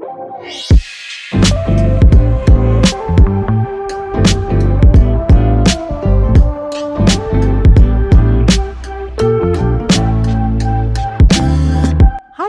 Hi,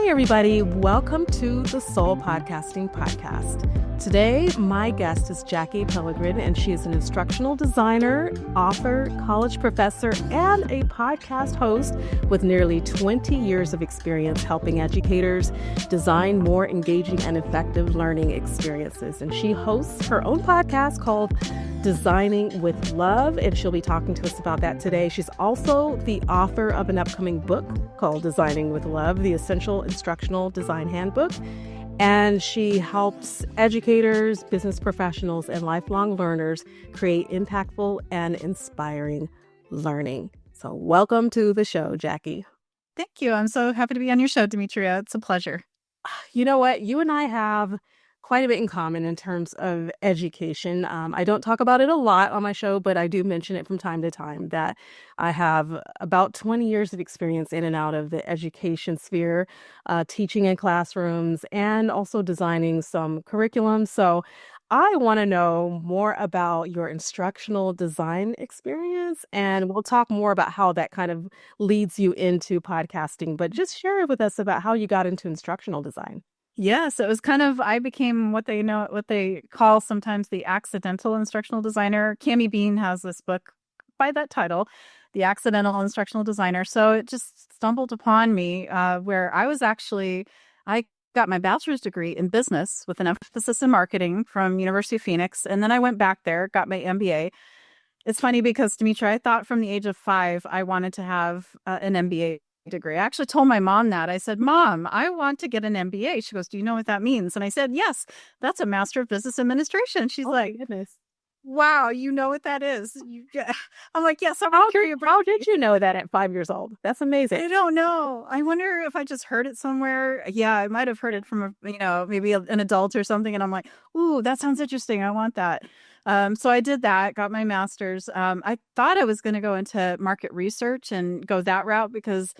everybody. Welcome to the Soul Podcasting Podcast. Today, my guest is Jackie Pelegrin, and she is an instructional designer, author, college professor, and a podcast host with nearly 20 years of experience helping educators design more engaging and effective learning experiences. And she hosts her own podcast called Designing with Love, and she'll be talking to us about that today. She's also the author of an upcoming book called Designing with Love, the Essential Instructional Design Handbook. And she helps educators, business professionals, and lifelong learners create impactful and inspiring learning. So welcome to the show, Jackie. Thank you. I'm so happy to be on your show, Demetria. It's a pleasure. You know what? You and I have quite a bit in common in terms of education. I don't talk about it a lot on my show, but I do mention it from time to time that I have about 20 years of experience in and out of the education sphere, teaching in classrooms and also designing some curriculum. So I want to know more about your instructional design experience, and we'll talk more about how that kind of leads you into podcasting. But just share with us about how you got into instructional design. Yes, it was I became what they call sometimes the accidental instructional designer. Cami Bean has this book by that title, The Accidental Instructional Designer. So it just stumbled upon me where I got my bachelor's degree in business with an emphasis in marketing from University of Phoenix. And then I went back there, got my MBA. It's funny because, Demetria, I thought from the age of 5, I wanted to have an MBA degree. I actually told my mom that. I said, Mom, I want to get an MBA. She goes, do you know what that means? And I said, yes, that's a Master of Business Administration. She's like, goodness. Wow, you know what that is? I'm like, yes, I'm curious. How did you know that at 5 years old? That's amazing. I don't know. I wonder if I just heard it somewhere. Yeah, I might have heard it from, maybe an adult or something. And I'm like, ooh, that sounds interesting. I want that. So I did that, got my master's. I thought I was going to go into market research and go that route because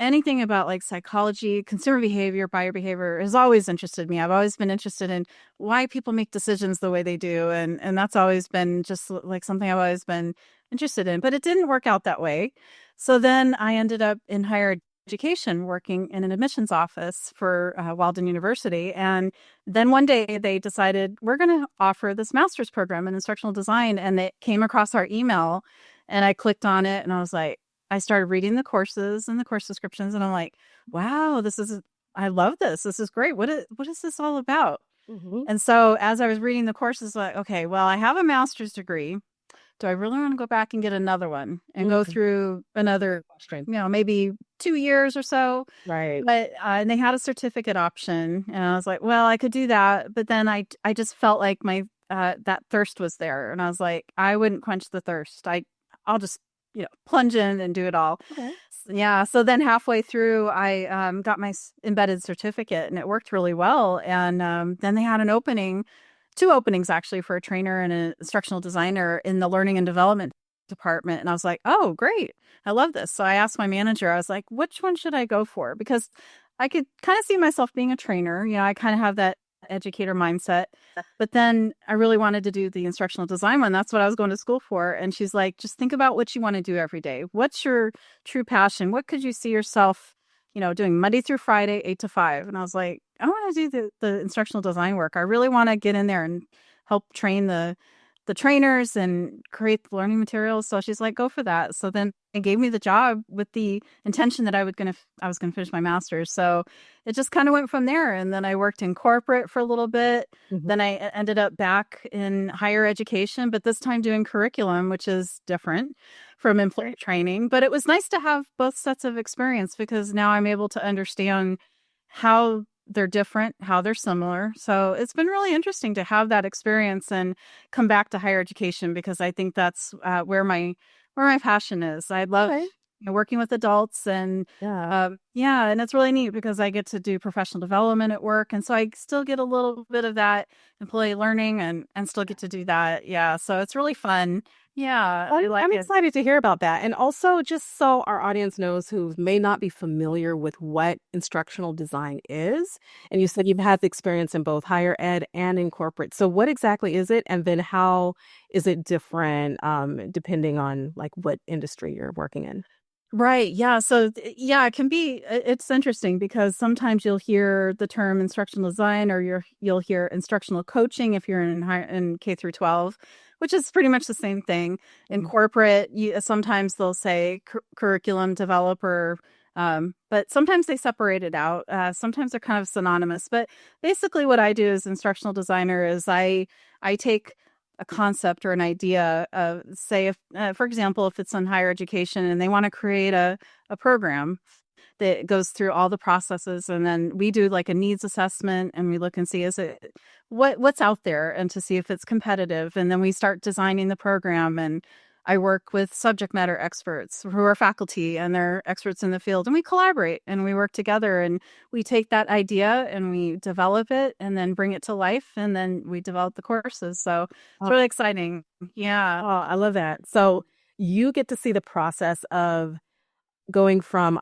anything about like psychology, consumer behavior, buyer behavior has always interested me. I've always been interested in why people make decisions the way they do. And that's always been just like something I've always been interested in, but it didn't work out that way. So then I ended up in higher education working in an admissions office for Walden University. And then one day they decided we're going to offer this master's program in instructional design. And it came across our email and I clicked on it and I was like, I started reading the courses and the course descriptions and I'm like, wow, I love this. This is great. What is this all about? Mm-hmm. And so as I was reading the courses, like, okay, well, I have a master's degree. Do I really want to go back and get another one and go through another, maybe 2 years or so? Right. But and they had a certificate option and I was like, well, I could do that. But then I just felt like my that thirst was there. And I was like, I wouldn't quench the thirst. I'll just plunge in and do it all. Okay. Yeah. So then halfway through, I got my embedded certificate and it worked really well. And then they had two openings actually for a trainer and an instructional designer in the learning and development department. And I was like, oh, great. I love this. So I asked my manager, I was like, which one should I go for? Because I could kind of see myself being a trainer. I kind of have that educator mindset, but then I really wanted to do the instructional design one. That's what I was going to school for. And she's like, just think about what you want to do every day. What's your true passion? What could you see yourself, doing Monday through Friday, 8 to 5? And I was like, I want to do the instructional design work. I really want to get in there and help train the trainers and create the learning materials. So she's like, go for that. So then it gave me the job with the intention that I was going to finish my master's. So it just kind of went from there. And then I worked in corporate for a little bit. Mm-hmm. Then I ended up back in higher education, but this time doing curriculum, which is different from employee training. But it was nice to have both sets of experience because now I'm able to understand how they're different, how they're similar. So it's been really interesting to have that experience and come back to higher education because I think that's where my passion is. I love working with adults and and it's really neat because I get to do professional development at work. And so I still get a little bit of that employee learning and still get to do that. Yeah. So it's really fun Yeah, I like I'm it. excited to hear about that. And also, just so our audience knows who may not be familiar with what instructional design is, and you said you've had the experience in both higher ed and in corporate. So, what exactly is it? And then how is it different depending on like what industry you're working in? Right. Yeah. So, yeah, it can be, it's interesting because sometimes you'll hear the term instructional design or you'll hear instructional coaching if you're in K through 12, which is pretty much the same thing. In Mhm. corporate, sometimes they'll say curriculum developer, but sometimes they separate it out. Sometimes they're kind of synonymous. But basically, what I do as instructional designer is I take a concept or an idea of, say, if for example, if it's on higher education and they want to create a program that goes through all the processes, and then we do like a needs assessment and we look and see is it what's out there and to see if it's competitive, and then we start designing the program. And I work with subject matter experts who are faculty and they're experts in the field, and we collaborate and we work together, and we take that idea and we develop it and then bring it to life, and then we develop the courses. So it's Oh, really exciting. Yeah. I love that. So, you get to see the process of going from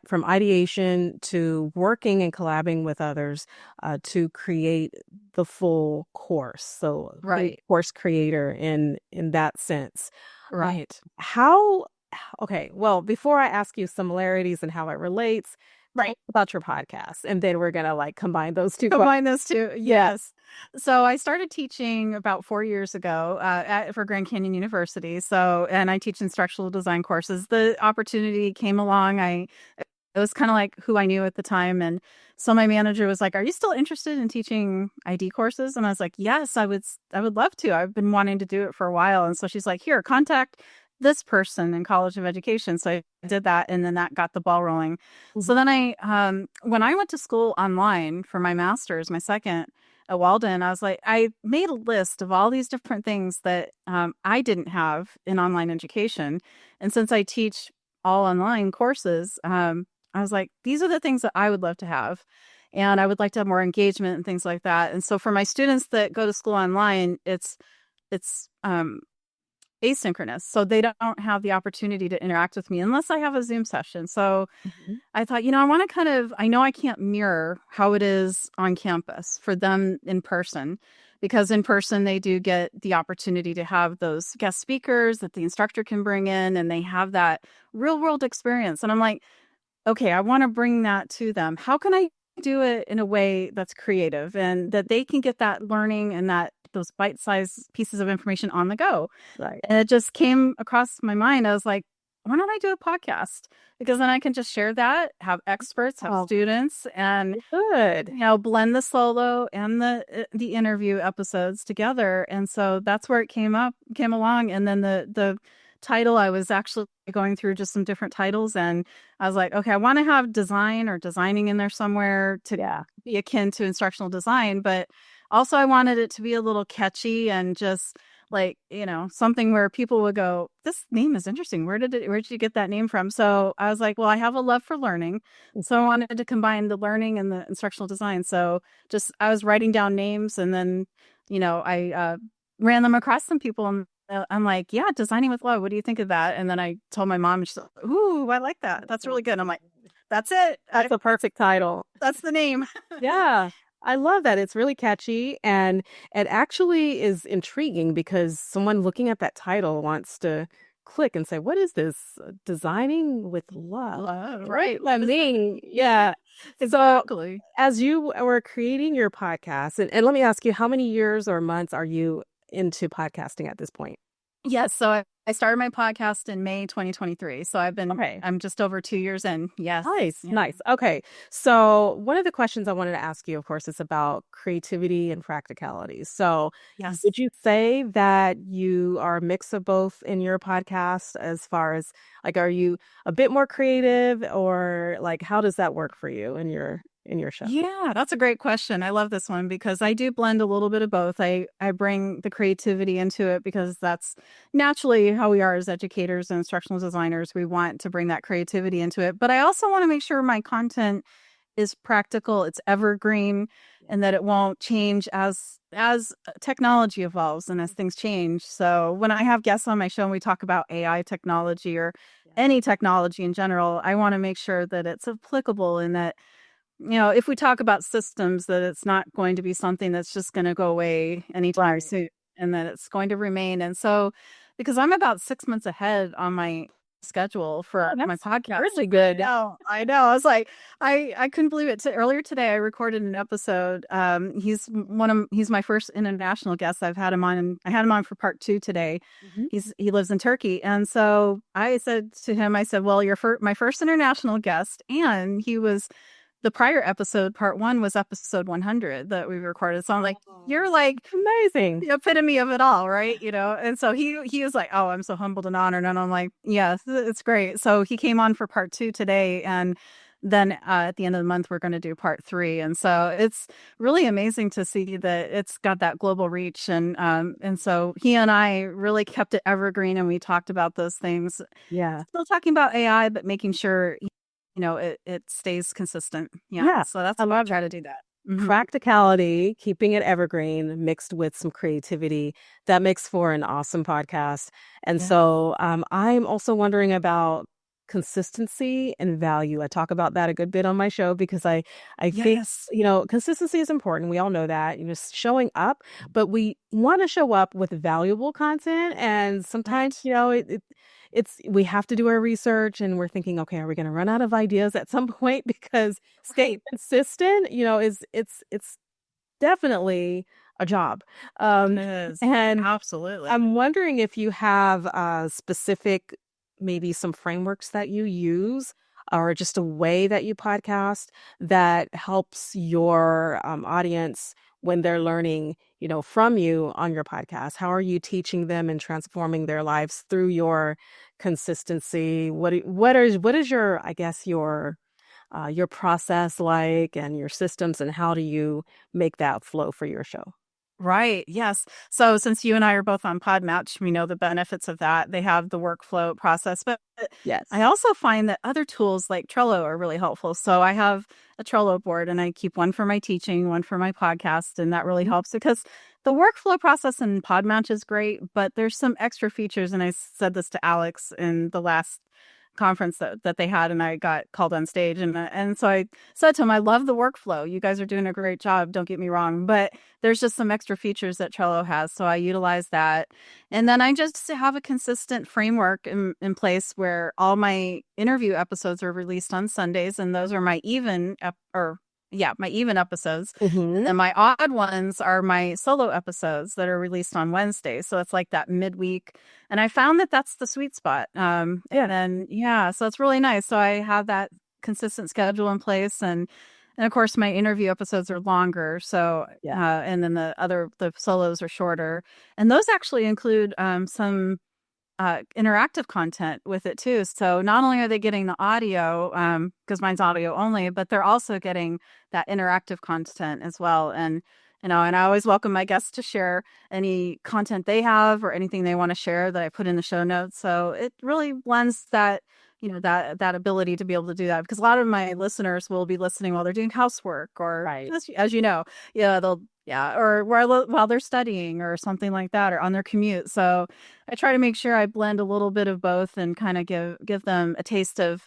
from ideation to working and collabing with others to create the full course. So the Right. course creator in that sense. Uh, Right. how okay, well, before I ask you similarities and how it relates, tell Right. us about your podcast. And then we're gonna like combine those two questions. Combine those two. Yeah. Yes. So I started teaching about 4 years ago for Grand Canyon University. So, and I teach instructional design courses. The opportunity came along. It was kind of like who I knew at the time. And so my manager was like, "Are you still interested in teaching ID courses?" And I was like, "Yes, I would love to. I've been wanting to do it for a while." And so she's like, "Here, contact this person in College of Education." So I did that, and then that got the ball rolling. So Mhm. then when I went to school online for my master's, my second at Walden, I was like, I made a list of all these different things that I didn't have in online education. And since I teach all online courses, I was like, these are the things that I would love to have. And I would like to have more engagement and things like that. And so for my students that go to school online, it's asynchronous. So they don't have the opportunity to interact with me unless I have a Zoom session. So Mhm. I thought, I want to I know I can't mirror how it is on campus for them in person, because in person they do get the opportunity to have those guest speakers that the instructor can bring in, and they have that real world experience. And I'm like, okay, I want to bring that to them. How can I do it in a way that's creative and that they can get that learning and that those bite-sized pieces of information on the go? Right. And it just came across my mind. I was like, why don't I do a podcast? Because then I can just share that, have experts, have Oh, students, and good. blend the solo and the interview episodes together. And so that's where it came along. And then the title, I was actually going through just some different titles, and I was like, okay, I want to have design or designing in there somewhere to Yeah. be akin to instructional design, but also I wanted it to be a little catchy and just like, something where people would go, this name is interesting. Where did you get that name from? So I was like, well, I have a love for learning. So I wanted to combine the learning and the instructional design. So just, I was writing down names, and then, I ran them across some people, and I'm like, yeah, designing with love. What do you think of that? And then I told my mom, and she's like, ooh, I like that. That's really good. I'm like, that's it. That's a perfect title. That's the name. Yeah, I love that. It's really catchy and it actually is intriguing because someone looking at that title wants to click and say, "What is this? Designing with love? What Right. does that mean?" Yeah. So, Exactly. as you were creating your podcast, and let me ask you, how many years or months are you into podcasting at this point? Yes. So I started my podcast in May 2023. So Okay. I'm just over 2 years in. Yes. Nice, Yeah. nice. Okay. So, one of the questions I wanted to ask you, of course, is about creativity and practicality. So, Yes. would you say that you are a mix of both in your podcast as far as like, are you a bit more creative or like, how does that work for you in your show? Yeah, that's a great question. I love this one because I do blend a little bit of both. I bring the creativity into it because that's naturally how we are as educators and instructional designers. We want to bring that creativity into it, but I also want to make sure my content is practical, it's evergreen, and that it won't change as technology evolves and as things change. So when I have guests on my show and we talk about AI technology or any technology in general, I want to make sure that it's applicable and that, if we talk about systems, that it's not going to be something that's just going to go away anytime soon and that it's going to remain. And so, because I'm about 6 months ahead on my schedule for my podcast. Really good. I know. I was like, I couldn't believe it. Earlier today, I recorded an episode. He's my first international guest. I had him on for part 2 today. He lives in Turkey. And so I said to him, well, you're my first international guest. And the prior episode, part 1, was episode 100 that we recorded. So I'm like, you're like amazing, the epitome of it all, right? And so he was like, oh, I'm so humbled and honored. And I'm like, yes, it's great. So he came on for part 2 today. And then at the end of the month, we're going to do part 3. And so it's really amazing to see that it's got that global reach. And so he and I really kept it evergreen, and we talked about those things. Yeah. Still talking about AI, but making sure it stays consistent. Yeah. So that's why I try to do that. Practicality, keeping it evergreen, mixed with some creativity, that makes for an awesome podcast. And so I'm also wondering about consistency and value. I talk about that a good bit on my show because I think, consistency is important. We all know that, showing up, but we want to show up with valuable content. And sometimes, we have to do our research, and we're thinking, okay, are we going to run out of ideas at some point? Because staying consistent, it's definitely a job. It is. And absolutely. I'm wondering if you have specific, maybe some frameworks that you use, or just a way that you podcast that helps your audience when they're learning, from you on your podcast. How are you teaching them and transforming their lives through your consistency? What is your, I guess, your process like, and your systems, and how do you make that flow for your show? Right. Yes. So since you and I are both on Podmatch, we know the benefits of that. They have the workflow process, but yes, I also find that other tools like Trello are really helpful. So I have a Trello board, and I keep one for my teaching, one for my podcast, and that really helps because the workflow process in Podmatch is great, but there's some extra features. And I said this to Alex in the last conference that they had, and I got called on stage, and so I said to him, I love the workflow, you guys are doing a great job, don't get me wrong, but there's just some extra features that Trello has, so I utilize that. And then I just have a consistent framework in place where all my interview episodes are released on Sundays, and those are my even episodes. And my odd ones are my solo episodes that are released on Wednesdays. So it's like that midweek. And I found that that's the sweet spot. So it's really nice. So I have that consistent schedule in place. And of course, my interview episodes are longer. So, and then the solos are shorter. And those actually include some interactive content with it too. So not only are they getting the audio, because mine's audio only, but they're also getting that interactive content as well. And and I always welcome my guests to share any content they have or anything they want to share that I put in the show notes. So it really blends that, that ability to be able to do that, because a lot of my listeners will be listening while they're doing housework or as you know, or while they're studying or something like that, or on their commute. So I try to make sure I blend a little bit of both and kind of give them a taste of,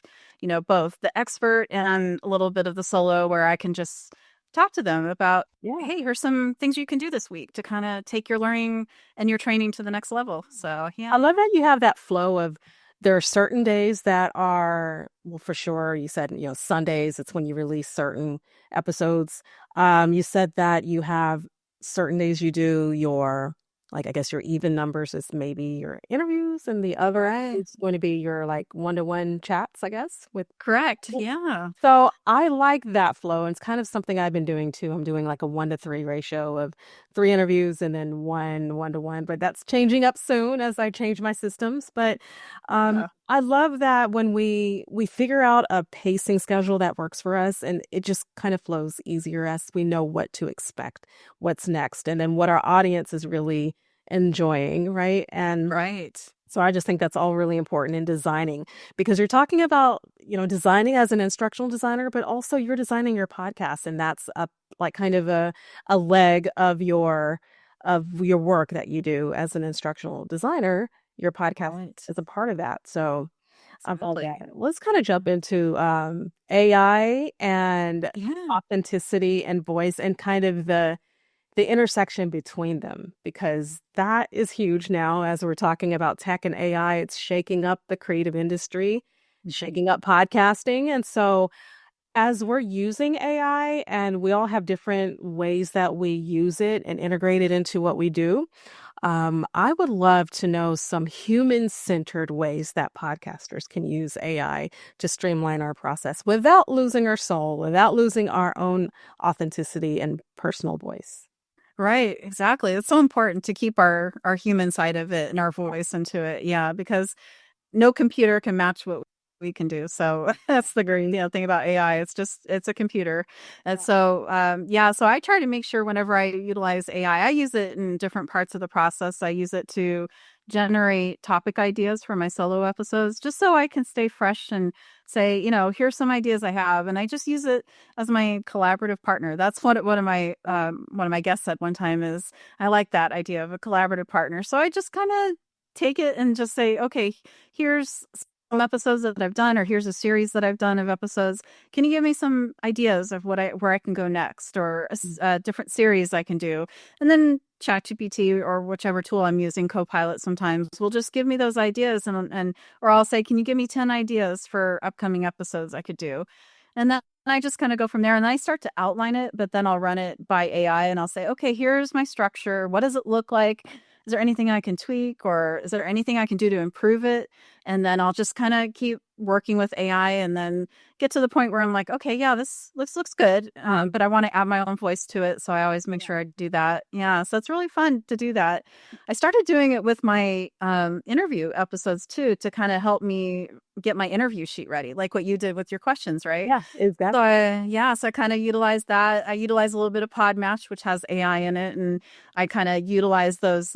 both the expert and a little bit of the solo, where I can just talk to them about, hey, here's some things you can do this week to kind of take your learning and your training to the next level. So, yeah. I love that you have that flow of, there are certain days that are, well, for sure, you said, Sundays, it's when you release certain episodes. You said that you have certain days you do your, I guess your even numbers is maybe your interviews, and the other is going to be your one-to-one chats, I guess. Correct. Yeah. So I like that flow. And it's kind of something I've been doing too. I'm doing a 1-to-3 ratio of 3 interviews and then 1-to-1, but that's changing up soon as I change my systems. But I love that when we figure out a pacing schedule that works for us, and it just kind of flows easier as we know what to expect, what's next, and then what our audience is really enjoying, right? And So I just think that's all really important in designing because you're talking about, designing as an instructional designer, but also you're designing your podcast and that's a like kind of a leg of your work that you do as an instructional designer. Your podcast Right. is a part of that. So I love Absolutely. that. Let's kind of jump into AI and Yeah. authenticity and voice and kind of the intersection between them because that is huge now as we're talking about tech and AI. It's shaking up the creative industry, Mhm. shaking up podcasting. And so as we're using AI and we all have different ways that we use it and integrate it into what we do, I would love to know some human-centered ways that podcasters can use AI to streamline our process without losing our soul, without losing our own authenticity and personal voice. Right, exactly. It's so important to keep our human side of it and our voice into it. Yeah, because no computer can match what we can do. So that's the great thing about AI. It's a computer. And so yeah, so I try to make sure whenever I utilize AI, I use it in different parts of the process. I use it to generate topic ideas for my solo episodes just so I can stay fresh and say, here's some ideas I have, and I just use it as my collaborative partner. That's what one of my guests said one time is I like that idea of a collaborative partner. So I just kind of take it and just say, okay, here's some episodes that I've done, or here's a series that I've done of episodes. Can you give me some ideas of where I can go next, or a different series I can do? And then ChatGPT or whichever tool I'm using, Copilot, sometimes will just give me those ideas, and or I'll say, can you give me 10 ideas for upcoming episodes I could do? And then I just kind of go from there, and then I start to outline it, but then I'll run it by AI and I'll say, okay, here's my structure. What does it look like? Is there anything I can tweak, or is there anything I can do to improve it? And then I'll just kind of keep working with AI and then get to the point where I'm like, okay, yeah, this looks good. But I want to add my own voice to it. So I always make sure I do that. Yeah. So it's really fun to do that. I started doing it with my interview episodes too, to kind of help me get my interview sheet ready, like what you did with your questions, right? Yeah, So exactly. so I kind of utilize that. I utilize a little bit of Podmatch, which has AI in it, and I kind of utilize those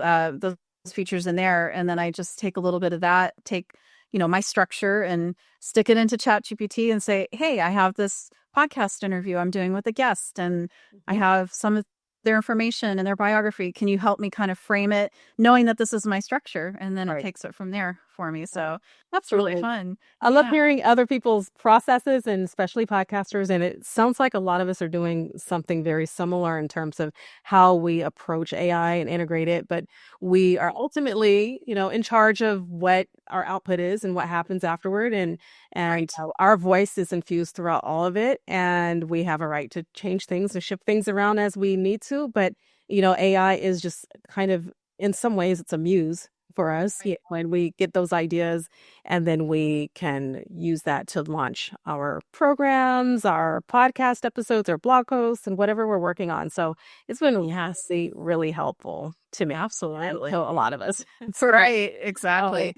features in there. And then I just take a little bit of that, take my structure, and stick it into ChatGPT and say, "Hey, I have this podcast interview I'm doing with a guest, and I have some of their information and their biography. Can you help me kind of frame it, knowing that this is my structure?" And then it Right. takes it from there for me. Right. So that's really Absolutely. fun. I love Yeah. hearing other people's processes and especially podcasters. And it sounds like a lot of us are doing something very similar in terms of how we approach AI and integrate it. But we are ultimately, in charge of what our output is and what happens afterward. And Right. our voice is infused throughout all of it. And we have a right to change things and shift things around as we need to. But, AI is just kind of, in some ways, it's a muse for us. Yeah, Right. when we get those ideas and then we can use that to launch our programs, our podcast episodes, our blog posts, and whatever we're working on. So it's been Yes. really, really helpful to me and Absolutely. to a lot of us. Right. So, Exactly.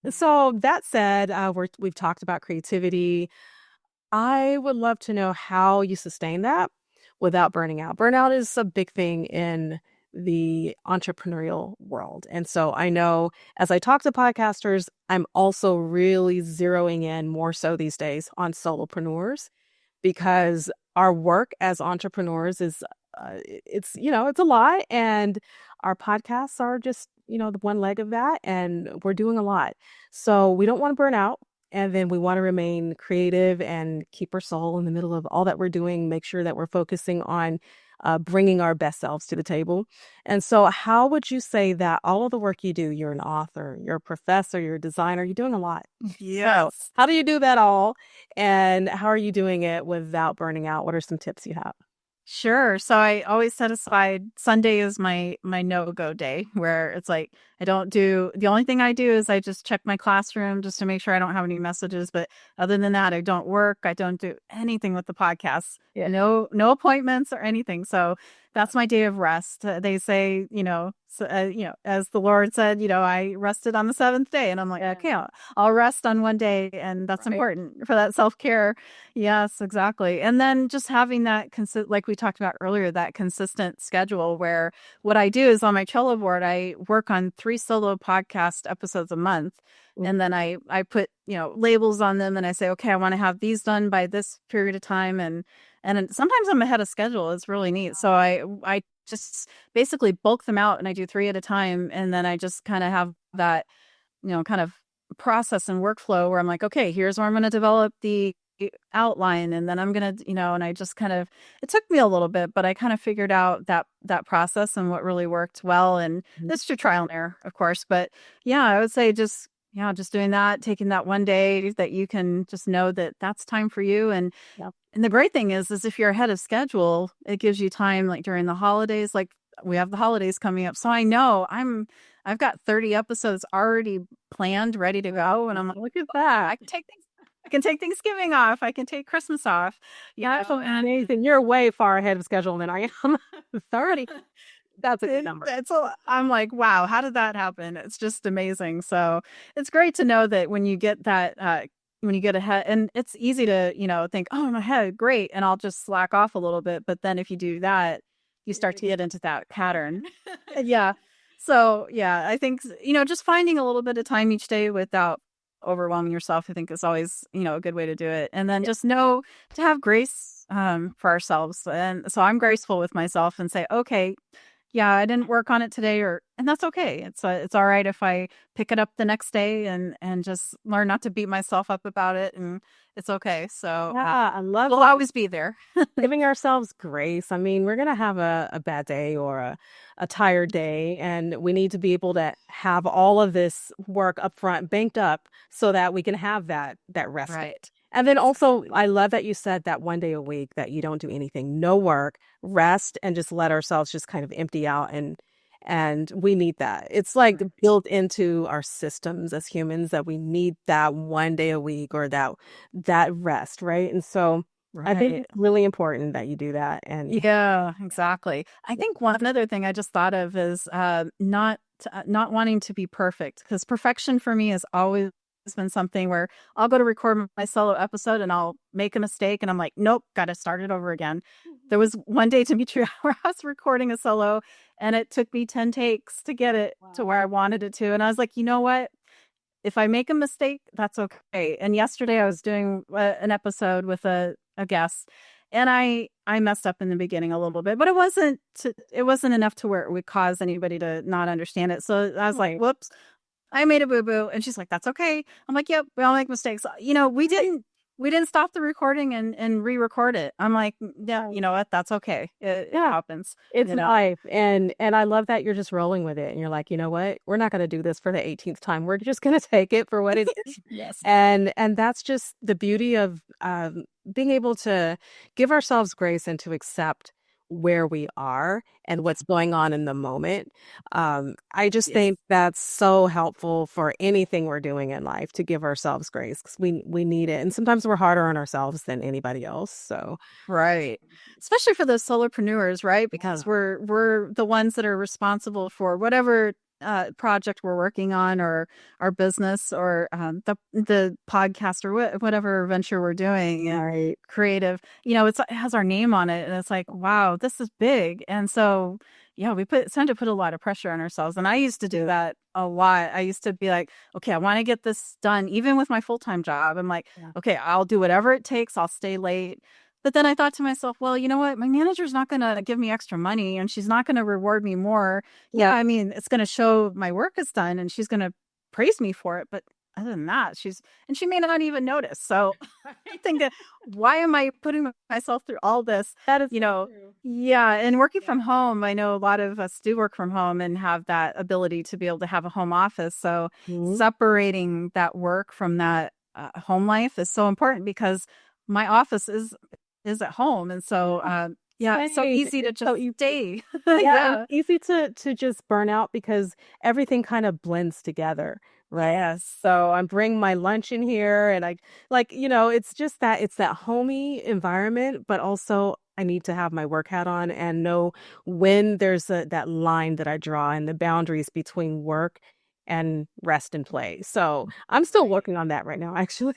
so that said, we've talked about creativity. I would love to know how you sustain that without burning out. Burnout is a big thing in the entrepreneurial world. And so I know as I talk to podcasters, I'm also really zeroing in more so these days on solopreneurs because our work as entrepreneurs is it's a lot and our podcasts are just the one leg of that and we're doing a lot, so we don't want to burn out, and then we want to remain creative and keep our soul in the middle of all that we're doing, make sure that we're focusing on bringing our best selves to the table. And so how would you say that all of the work you do, you're an author, you're a professor, you're a designer, you're doing a lot, so Yes. how do you do that all? And how are you doing it without burning out? What are some tips you have? Sure. So I always set aside Sunday is my no-go day, where it's like I don't do the only thing I do is I just check my classroom just to make sure I don't have any messages. But other than that, I don't work. I don't do anything with the podcast. Yeah. No appointments or anything. So that's my day of rest. They say, as the Lord said, I rested on the seventh day, and I'm like, Yeah. okay, I'll rest on one day, and that's Right. important for that self-care. Yes, exactly. And then just having that like we talked about earlier, that consistent schedule where what I do is on my Trello board, I work on 3 solo podcast episodes a month. Mhm. And then I put, labels on them and I say, okay, I want to have these done by this period of time. And sometimes I'm ahead of schedule. It's really neat. So I just basically bulk them out and I do 3 at a time. And then I just kind of have that, kind of process and workflow where I'm like, okay, here's where I'm going to develop the outline. And then I'm going to, and I just kind of, it took me a little bit, but I kind of figured out that process and what really worked well. And it's through trial and error, of course. But yeah, I would say just, just doing that, taking that one day that you can just know that that's time for you. Yeah. And the great thing is if you're ahead of schedule, it gives you time like during the holidays, like we have the holidays coming up. So I know I've got 30 episodes already planned, ready to go. And I'm like, Look at that. I can take Thanksgiving off. I can take Christmas off. Yeah, that's amazing. You're way far ahead of schedule than I am. 30. That's a good number. I'm like, wow, how did that happen? It's just amazing. So it's great to know that when you get that, when you get ahead, and it's easy to, think, oh, I'm ahead, great. And I'll just slack off a little bit. But then if you do that, you start to get into that pattern. Yeah. So yeah, I think, just finding a little bit of time each day without overwhelming yourself, I think is always, a good way to do it. And then just know to have grace for ourselves. And so I'm graceful with myself and say, okay, yeah, I didn't work on it today, and that's okay. It's all right if I pick it up the next day and just learn not to beat myself up about it, and it's okay. So Yeah, I love we'll always be there. giving ourselves grace. I mean, we're going to have a bad day or a tired day, and we need to be able to have all of this work up front banked up so that we can have that rest. Right. And then also, I love that you said that one day a week that you don't do anything, no work, rest, and just let ourselves just kind of empty out. And we need that. It's like built into our systems as humans that we need that one day a week or that rest, right? And so I think it's really important that you do that. And yeah, exactly. I think one other thing I just thought of is not wanting to be perfect, because perfection for me has always been something where I'll go to record my solo episode and I'll make a mistake and I'm like, nope, got to start it over again. There was one day, Dimitri, where I was recording a solo and it took me 10 takes to get it to where I wanted it to. And I was like, you know what? If I make a mistake, that's okay. And yesterday I was doing an episode with a guest, and I messed up in the beginning a little bit, but it wasn't enough to where it would cause anybody to not understand it. So I was like, whoops, I made a boo-boo. And she's like, that's okay. I'm like, yep, we all make mistakes. We didn't stop the recording and re-record it. I'm like, yeah, you know what? That's okay. It happens. it's life. And I love that you're just rolling with it. And you're like, you know what? We're not going to do this for the 18th time. We're just going to take it for what it is. Yes. And that's just the beauty of being able to give ourselves grace and to accept where we are and what's going on in the moment. I just think that's so helpful for anything we're doing in life, to give ourselves grace, because we need it. And sometimes we're harder on ourselves than anybody else. So right. Especially for those solopreneurs, right? Because we're the ones that are responsible for whatever project we're working on, or our business, or the podcast, or whatever venture we're doing, right. creative, it has our name on it, and it's like, wow, this is big. And so yeah, we tend to put a lot of pressure on ourselves, and I used to do that a lot. I used to be like, okay, I want to get this done, even with my full-time job. I'm like, okay, I'll do whatever it takes, I'll stay late. But then I thought to myself, well, you know what? My manager's not going to give me extra money, and she's not going to reward me more. Yeah, I mean, it's going to show my work is done, and she's going to praise me for it. But other than that, she may not even notice. So I think that, why am I putting myself through all this? That is true. Yeah. And working from home, I know a lot of us do work from home and have that ability to be able to have a home office. So separating that work from that home life is so important, because my office is at home. And so, it's so easy to just stay. It's easy to just burn out, because everything kind of blends together, right? Yes. So I'm bringing my lunch in here, and I it's just that it's that homey environment, but also I need to have my work hat on and know when there's that line that I draw, and the boundaries between work and rest and play. So I'm still working on that right now, actually.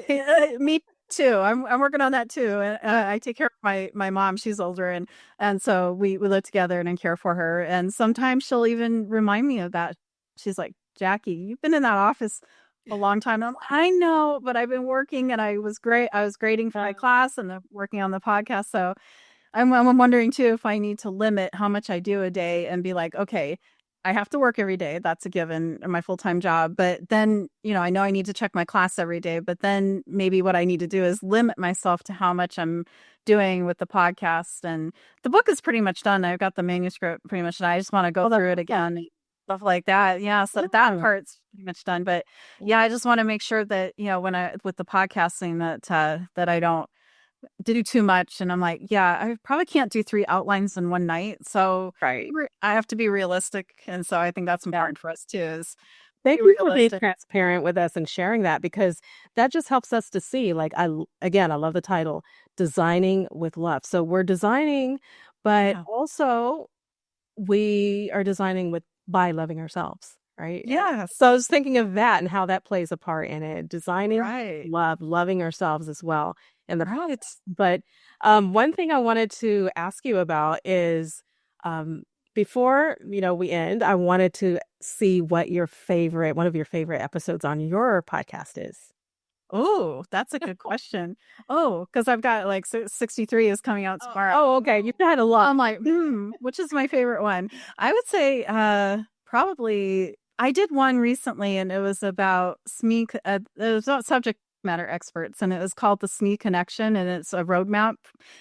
Me too. I'm working on that too. And I take care of my mom. She's older, and so we live together and I care for her. And sometimes she'll even remind me of that. She's like, Jackie, you've been in that office a long time. I know, but I've been working and I was grading for my class and working on the podcast. So I'm wondering too if I need to limit how much I do a day and be like, okay, I have to work every day. That's a given in my full-time job. But then, I know I need to check my class every day. But then maybe what I need to do is limit myself to how much I'm doing with the podcast. And the book is pretty much done. I've got the manuscript pretty much done. I just want to go through it again, stuff like that. Yeah. So that part's pretty much done. But yeah, I just want to make sure that, with the podcasting that I don't do too much. And I'm like, yeah, I probably can't do 3 outlines in one night. So Right. I have to be realistic. And so I think that's important for us too, is Thank you for being transparent with us and sharing that, because that just helps us to see, like, I love the title, Designing with Love. So we're designing, but also we are designing by loving ourselves, right? Yeah. So I was thinking of that and how that plays a part in it. Designing loving ourselves as well. And but one thing I wanted to ask you about is before we end, I wanted to see what one of your favorite episodes on your podcast is. Oh, that's a good question. Oh, because I've got 63 is coming out tomorrow. Oh, okay. You've had a lot. I'm like, which is my favorite one? I would say probably I did one recently, and it was about SME. It was about subject matter experts, and it was called the SME Connection, and it's a roadmap.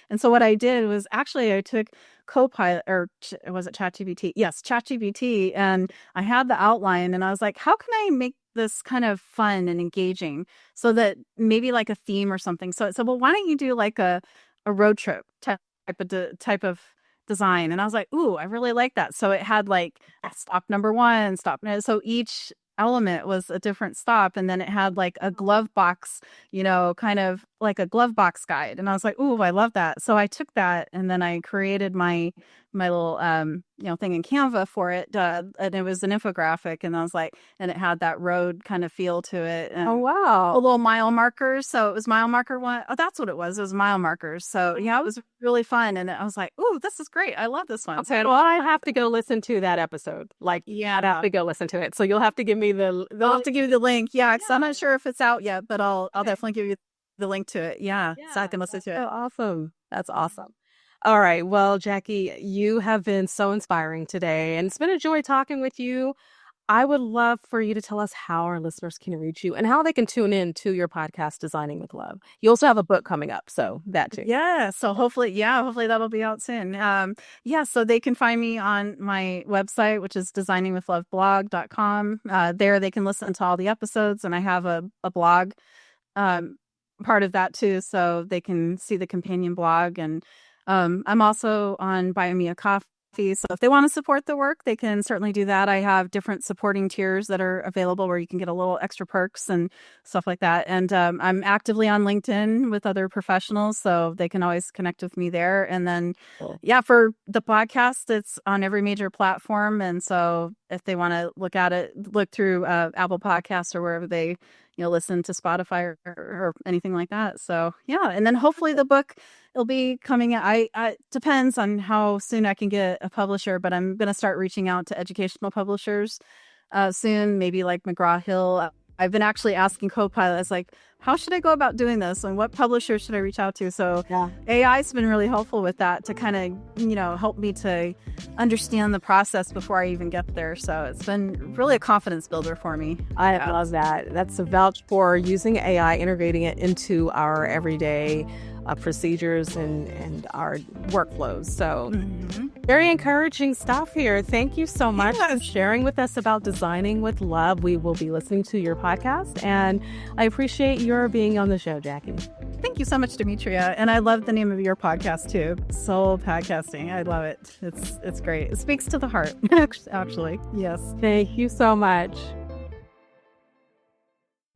And so what I did was actually I took Copilot, or was it ChatGPT? Yes, ChatGPT, and I had the outline, and I was like, how can I make this kind of fun and engaging so that maybe like a theme or something? So it said, well, why don't you do like a road trip type of design? And I was like, ooh, I really like that. So it had like stop number 1, so each element was a different stop, and then it had like a glove box, kind of like a glove box guide. And I was like, ooh, I love that. So I took that, and then I created my little thing in Canva for it, and it was an infographic, and I was like, and it had that road kind of feel to it. And oh wow, a little mile markers. So it was mile marker one. Oh, that's what it was. It was mile markers. So yeah, it was really fun, and I was like, ooh, this is great. I love this one. Okay, well, I have to go listen to that episode. I'd have to go listen to it. So you'll have to give me I'll have to give you the link. Yeah, because I'm not sure if it's out yet, but I'll definitely give you the link to it. Yeah, so I can listen to it. Oh, awesome. That's awesome. All right. Well, Jackie, you have been so inspiring today, and it's been a joy talking with you. I would love for you to tell us how our listeners can reach you and how they can tune in to your podcast, Designing with Love. You also have a book coming up, so that too. Yeah. So hopefully that'll be out soon. So they can find me on my website, which is designingwithloveblog.com. There they can listen to all the episodes, and I have a blog part of that too, so they can see the companion blog. And I'm also on Buy Me a Coffee. So if they want to support the work, they can certainly do that. I have different supporting tiers that are available where you can get a little extra perks and stuff like that. And I'm actively on LinkedIn with other professionals, so they can always connect with me there. And then, for the podcast, it's on every major platform. And so if they want to look through Apple Podcasts or wherever they listen to Spotify or anything like that. So yeah, and then hopefully the book, it'll be coming out. I depends on how soon I can get a publisher, but I'm going to start reaching out to educational publishers soon, maybe like McGraw-Hill. I've been actually asking Copilot, it's like, how should I go about doing this, and what publisher should I reach out to? So AI's been really helpful with that to kind of, help me to understand the process before I even get there. So it's been really a confidence builder for me. I love that. That's a vouch for using AI, integrating it into our everyday procedures and our workflows. So very encouraging stuff here. Thank you so much for sharing with us about Designing with Love. We will be listening to your podcast, and I appreciate your being on the show, Jackie. Thank you so much, Demetria. And I love the name of your podcast too, Soul Podcasting. I love it. It's great. It speaks to the heart, actually. Yes. Thank you so much.